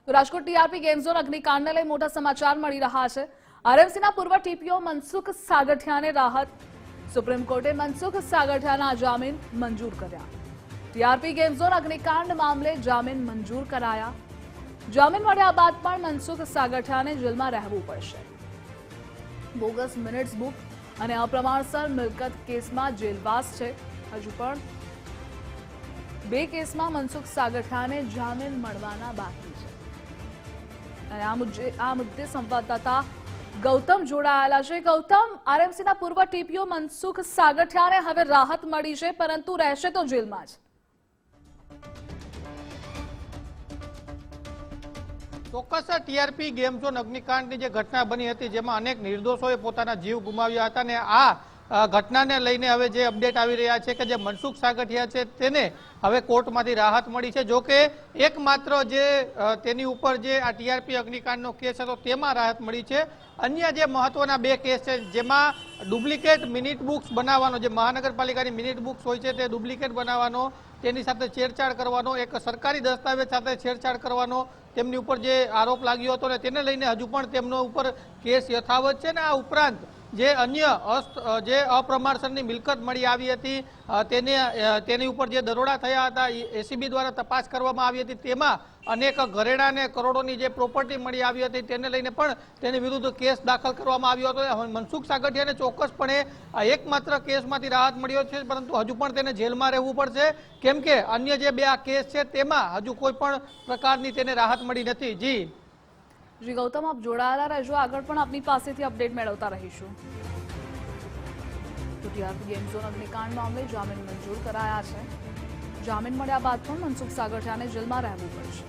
તો Rajkot TRP game zone અગ્નિકાંડને લઈ મોટા સમાચાર મળી રહ્યા છે। આરએમસીના પૂર્વ ટીપીઓ મનસુખ સાગઠિયાને રાહત। સુપ્રીમ કોર્ટે મનસુખ સાગઠિયાના જામીન મંજૂર કર્યા। ટીઆરપી ગેમ ઝોન અગ્નિકાંડ મામલે જામીન મંજૂર કરાયા। જામીન મળ્યા બાદ પણ મનસુખ સાગઠિયાને જેલમાં રહેવું પડશે। બોગસ મિનિટ્સ બુક અને અપ્રમાણસર મિલકત કેસમાં જેલવાસ છે। હજુ પણ બે કેસમાં મનસુખ સાગઠિયાને જામીન મળવાના બાકી છે। અને આ મુદ્દે સંવાદદાતા ગૌતમ જોડાયેલા છે। ગૌતમ, આરએમસીના પૂર્વ ટીપીઓ મનસુખ સાગઠિયાને હવે રાહત મળી છે, પરંતુ રહેશે તો જેલમાં જ। ચોક્કસ ટીઆરપી ગેમ ઝોન અગ્નિકાંડની જે ઘટના બની હતી, જેમાં અનેક નિર્દોષોએ પોતાના જીવ ગુમાવ્યા હતા, અને આ ઘટનાને લઈને હવે જે અપડેટ આવી રહ્યા છે કે જે મનસુખ સાગઠિયા છે તેને હવે કોર્ટમાંથી રાહત મળી છે। જો કે એકમાત્ર જે તેની ઉપર જે આ ટીઆરપી અગ્નિકાંડનો કેસ હતો તેમાં રાહત મળી છે। અન્ય જે મહત્વના બે કેસ છે, જેમાં ડુપ્લિકેટ મિનિટ બુક્સ બનાવવાનો, જે મહાનગરપાલિકાની મિનિટ બુક્સ હોય છે તે ડુપ્લિકેટ બનાવવાનો, તેની સાથે છેડછાડ કરવાનો, એક સરકારી દસ્તાવેજ સાથે છેડછાડ કરવાનો તેમની ઉપર જે આરોપ લાગ્યો હતો ને તેને લઈને હજુ પણ તેમનો ઉપર કેસ યથાવત છે। ને આ ઉપરાંત જે અન્ય જે અપ્રમાણસરની મિલકત મળી આવી હતી તેની ઉપર જે દરોડા થયા હતા, એસીબી દ્વારા તપાસ કરવામાં આવી હતી, તેમાં અનેક ઘરેણાને કરોડોની જે પ્રોપર્ટી મળી આવી હતી તેને લઈને પણ તેની વિરુદ્ધ કેસ દાખલ કરવામાં આવ્યો હતો। મનસુખ સાગઠિયાને ચોક્કસપણે એકમાત્ર કેસમાંથી રાહત મળ્યો છે, પરંતુ હજુ પણ તેને જેલમાં રહેવું પડશે, કેમ કે અન્ય જે બે આ કેસ છે તેમાં હજુ કોઈ પણ પ્રકારની તેને રાહત મળી નથી। જી ગૌતમ, આપ જોડાયેલા રહેજો, આગળ પણ આપની પાસેથી અપડેટ મેળવતા રહીશું। તો ટીઆરપી ગેમ ઝોન અગ્નિકાંડ મામલે જામીન મંજૂર કરાયા છે। જામીન મળ્યા બાદ પણ મનસુખ સાગઠિયાને જેલમાં રહેવું પડશે।